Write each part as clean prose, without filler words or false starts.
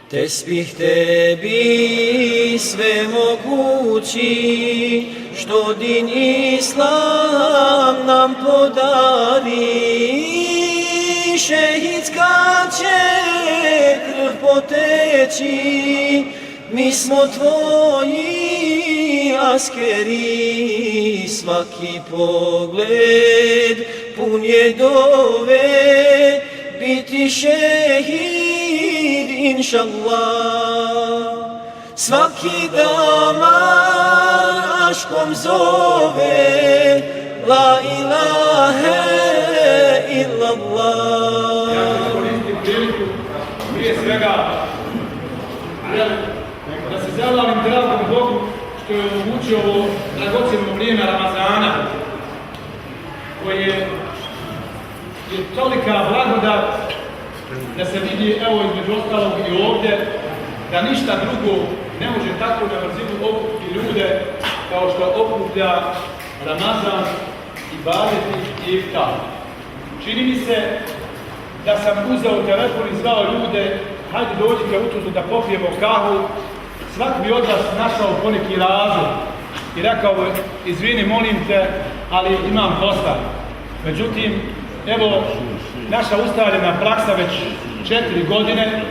Tesbih tebi sve mogući, što din Islam nam podari. Šehidska će krv poteći, mi smo tvoji askeri. Svaki pogled pun je dove, biti šehid inšallah. Svaki damar aškom zove, la ilahe illallah. Ja ću koristiti priliku, prije svega, da se zahvalim dragom Bogu što je omogućio ovo dragocjeno vrijeme Ramazana, koje je tolika blagodat da se vidi, evo između ostalog i ovdje, da ništa drugo ne može tako na brzinu okupiti ljude kao što okuplja Ramazan, ibadeti i iftar. Čini mi se da sam uzeo telefon i zvao ljude, hajde dođite u Tuzlu da popijemo kahu, svak bi od vas našao poneki razlog i rekao, izvini, molim te, ali imam posla. Međutim, evo, naša ustaljena praksa već 4 godine,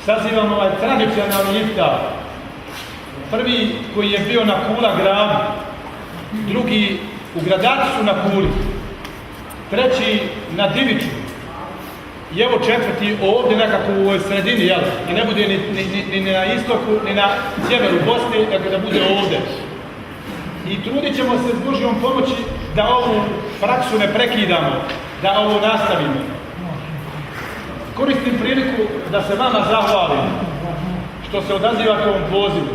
sazivamo ovaj tradicionalni iftar. Prvi koji je bio na Kula gradu, drugi u Gradačcu na Kuli, treći na Diviću i evo četvrti ovdje nekako u ovoj sredini, jel? I ne bude ni na istoku, ni na sjeveru Bosne, nego da bude ovdje. I trudit ćemo se s Božjom pomoći da ovu praksu ne prekidamo, da ovo nastavimo. Koristim priliku da se vama zahvalim što se odazivate ovom pozivu.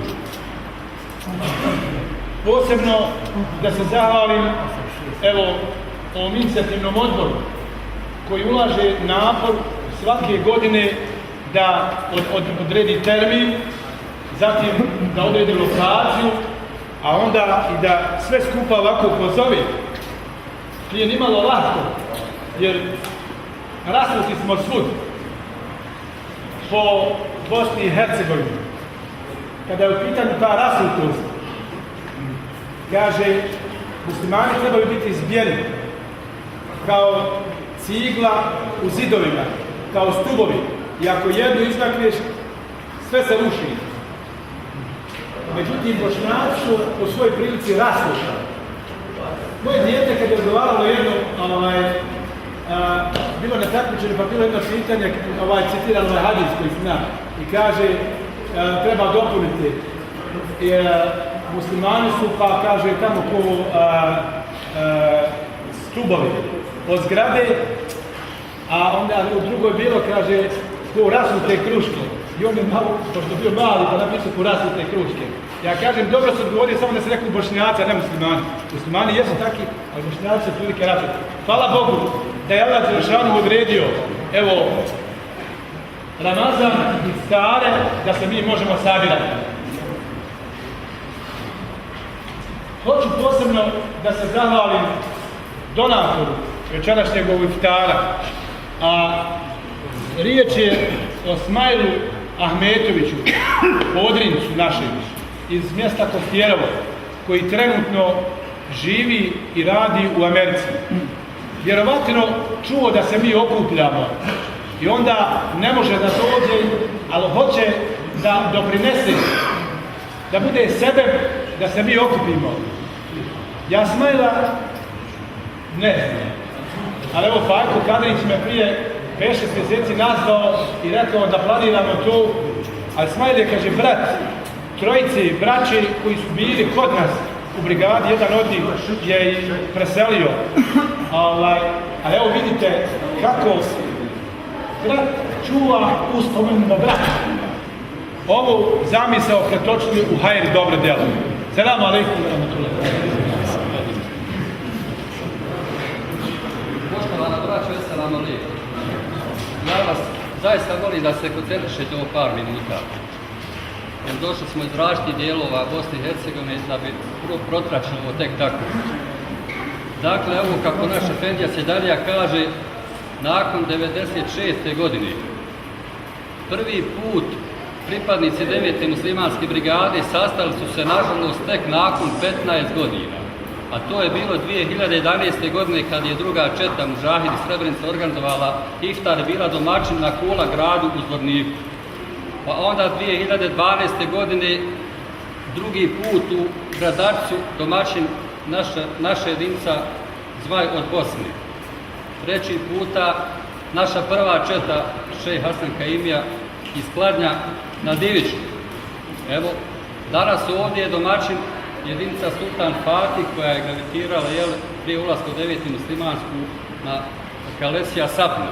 Posebno da se zahvalim evo ovom inicijativnom odboru koji ulaže napor svake godine da odredi termin, zatim da odredi lokaciju, a onda i da sve skupa ovako pozove. Nije nimalo lako, jer rasuti smo svud po Bosni i Hercegovini. Kada je u pitanju ta rasutost, kaže, muslimani trebaju biti zbjeri kao cigla u zidovima, kao stubovi. I ako jednu izmakneš, sve se ruši. Međutim, Bošnjaci su po svojoj prilici rasuta. Moje dijete kad je odgovaralo jedno, bilo na takmičenju, pa bilo jedno pitanje, citiran hadis koji zna, i kaže, treba dopuniti. Muslimani su, pa kaže, tamo ko stubovi od zgrade, a onda u drugoj bilo, kaže, ko rasute kruške. I on je malo, pošto je bio mali, pa napisao ko rasute kruške. Ja kažem, dobro se odgovorio, samo da se rekao Bošnjaci, a ne muslimani. Muslimani jesu taki, ali Bošnjaci su prilike rasute. Hvala Bogu da je Allah Đelešanu odredio, evo, Ramazan i iftare, da se mi možemo sabirati. Hoću posebno da se zahvalim donatoru večerašnjeg ovog iftara, a riječ je o Smajlu Ahmetoviću, Podrincu našem, iz mjesta Kostjerovo, koji trenutno živi i radi u Americi. Vjerovatno čuo da se mi okupljamo i onda ne može da dođe, ali hoće da doprinese, da bude sebe, da se mi okupimo. Ja Smajla ne znam, ali evo Fajko Kadrić me prije 5-6 mjeseci nazvao i rekao da planiramo to, ali Smajl je, kaže, brat trojice braće koji su bili kod nas u brigadi, jedan od njih je i preselio. Ali evo vidite kako brat čuva uspomenu na brata. Ovu zamisao pretočili u hajr i dobro djelo. Selamu alaikum wa rahmatullahi. Poštovana braćo, selamu alaikum. Ja vas zaista molim da se koncentrišete ovo par minuta. Jer došli smo iz različitih dijelova Bosne i Hercegovine da bi protračili ovo tek tako. Dakle, evo kako naš efendija Sedarija kaže, nakon 96. godine. Prvi put pripadnici 9. muslimanske brigade sastali su se nažalost tek nakon 15 godina. A to je bilo 2011. godine kad je druga četa Mudžahidi Srebrenica organizovala iftar, bila domaćin na Kula gradu u Zvorniku. Pa onda 2012. godine drugi put u Gradačcu domaćin naša jedinica Zmaj od Bosne. Treći puta naša prva četa Šejh Hasan Kaimija iz Kladnja na Diviću. Evo, danas ovdje je domaćin jedinica Sultan Fatih koja je gravitirala prije ulaska u 9. muslimansku na Kalesija Sapna.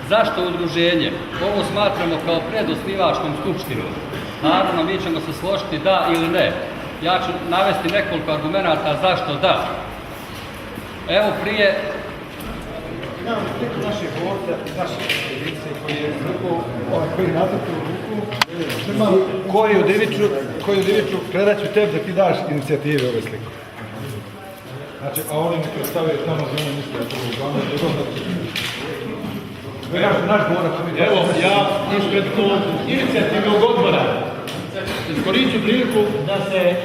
Zašto udruženje? Ovo smatramo kao predosnivačkom skupštinom. Naravno, mi ćemo se složiti da ili ne. Ja ću navesti nekoliko argumenata zašto da. Evo prije... Imamo sliku naše borce, naše jedinice koji natrpio ruku, koji u Diviću predat ću tebi da ti daš inicijative ove slike. Znači, a oni neke stave tamo gdje oni misle da to je uglavnom naš borac. Evo, ja ispred inicijativnog odbora iskoristim priliku da se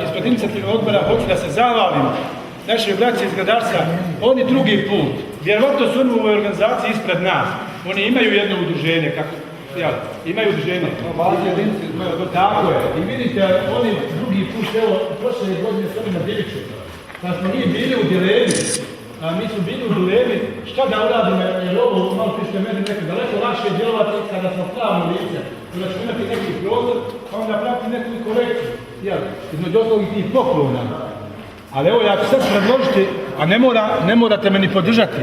ispred inicijativnog odbora hoću da se zahvalim našoj braći iz Gradačca. Oni drugi put, vjerovatno su oni u ovoj organizaciji ispred nas. Oni imaju jedno udruženje, imaju udruženje. Tako je. I vidite, oni drugi put, evo, prošle godine su oni na Diviću. Kad smo mi bili u dilemi, mi smo bili u dilemi šta da uradimo, jer ovo malo pište meni neko daleko lakše djelovati kada smo pravno lice. Kada ćemo imati neki prostor, pa onda praviti neku korekciju. Između ostalog i tih poklona. Ali evo ja ću sad predložiti, a ne morate me ni podržati,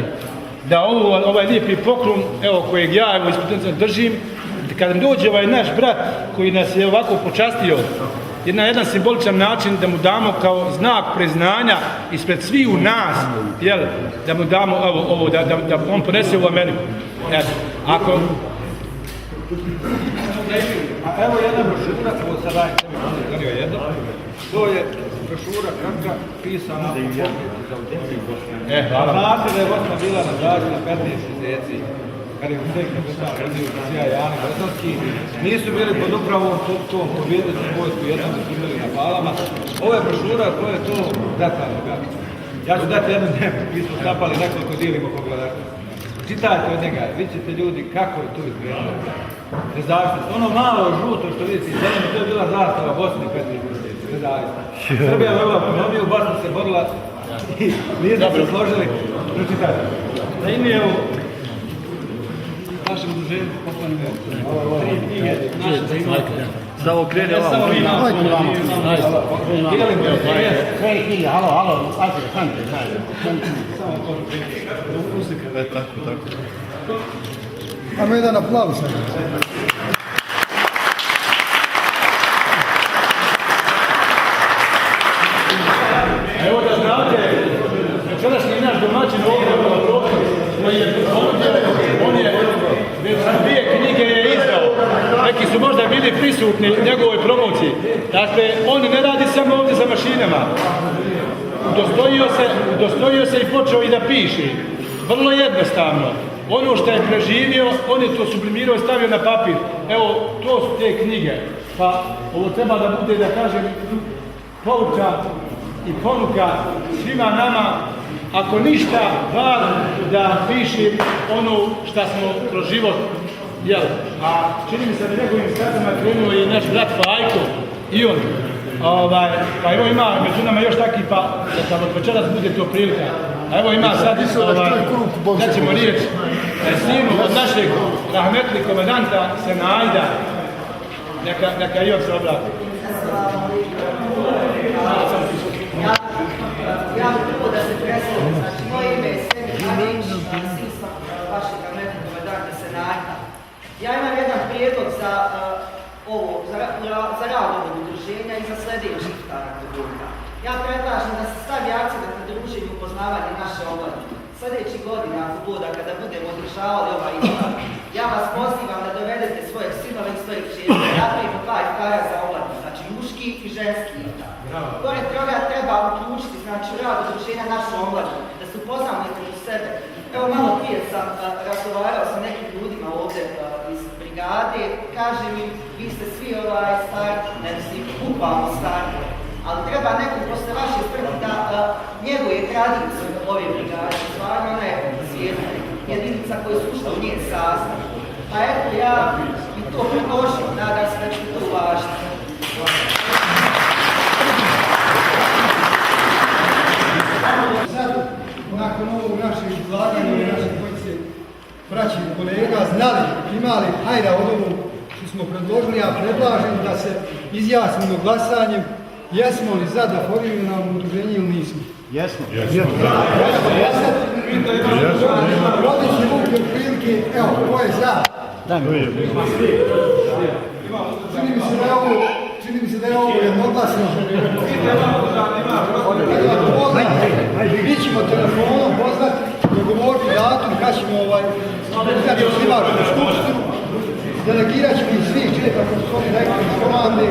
da ovaj lijepi poklon, evo kojeg ja evo ispred držim, kada dođe ovaj naš brat koji nas je ovako počastio, na jedan simboličan način da mu damo kao znak priznanja ispred svih u nas, da mu damo ovo, da on ponese u Ameriku. Ako... A evo jedna brošura, ovo sad dajem tebi jedno. To je brošura kratka pisana za autentik Bosne. Znate da je Bosna bila na zađu na 15 mjeseci, kad je Hussein Kapetan radio Rusija i Ani Brzanski, nisu bili pod upravom tom pobjedili su vojsku, jednom su bili na palama. Ovo je brošura koja je to detaljno gavica. Ja ću dati jednu dnevnu, mi smo stapali nekoliko dijelimo po Gradačcu. Čitajte od njega, vidite ljudi kako je to izgledalo. Nezavisnost, ono malo žuto što vidite iz zemlje, to je bila zastava Bosne 15 mjeseci, nezavisnost. Srbija je uvela ekonomiju, Bosna se borila i nije da se složili. Pročitajte. Da ime je u našem udruženju pokloni me 3 knjige naše da imate. Da ovo krene ovamo. Samo vi nas. Sve knjige, halo, ajde, samo to knjige. Tako. Ajmo jedan aplauz. Evo da znate, večerašnji naš domaćin ovdje koji je on je već 2 knjige je izdao. Neki su možda bili prisutni u njegovoj promociji. Dakle, on ne radi samo ovdje za mašinama. Udostojio se i počeo i da piše. Vrlo jednostavno. Ono što je preživio, on je to sublimirao i stavio na papir. Evo, to su te knjige. Pa ovo treba da bude, da kažem, pouka i ponuka svima nama, ako ništa, bar da pišem ono što smo kroz život jeli. A čini mi se da njegovim stazama krenuo i naš brat Fajko i on. Pa evo ima među nama još takvi, pa da od večeras bude to prilika. A evo ima sad, sad ćemo riječ sinu od našeg rahmetli komandanta Senajda, neka i on se obrati. Ja bih prvo da se predstavim, znači moje ime je Semi Hanić, vašeg rahmetli komandanta Senajda. Ja imam jedan prijedlog za rad ovog udruženja i za sljedeći iftara kod. Ja predlažem da se stavi akcent na druženje i upoznavanje naše omladine. Sljedećih godina, ako bude, kada budemo održavali ovaj iftar, ja vas pozivam da dovedete svojeg sinova i svojeg kćeri, da napravimo 2 iftara za omladinu, znači muški i ženski iftar. Pored toga treba uključiti, znači, u rad udruženja našu omladinu, da se upoznamo između sebe. Evo, malo prije sam razgovarao sa nekim ljudima ovdje iz brigade, kažem im, vi ste svi stari, ne mislim, bukvalno stari, ali treba nekom posle vaše smrti da njeguje tradiciju ove brigade, stvarno ona je svijetna jedinica koja je ušla u njen sastav. Pa eto, ja i to predložim, nadam se da ću to uvažiti. Sad, nakon ovog našeg izlaganja i naše dvojice braći i kolega znali, imali hajda od ovog što smo predložili, ja predlažem da se izjasnimo glasanjem jesmo li za da formiramo udruženje ili nismo. Jesmo. Odlični vuke u prilike, evo, ko je za? Čini mi se da je ovo jednoglasno. Mi ćemo telefonom pozvati, dogovoriti datum kad ćemo pitati osnivačku skupštinu, delegirat ćemo ih svih četiri, kako su oni rekli iz komande,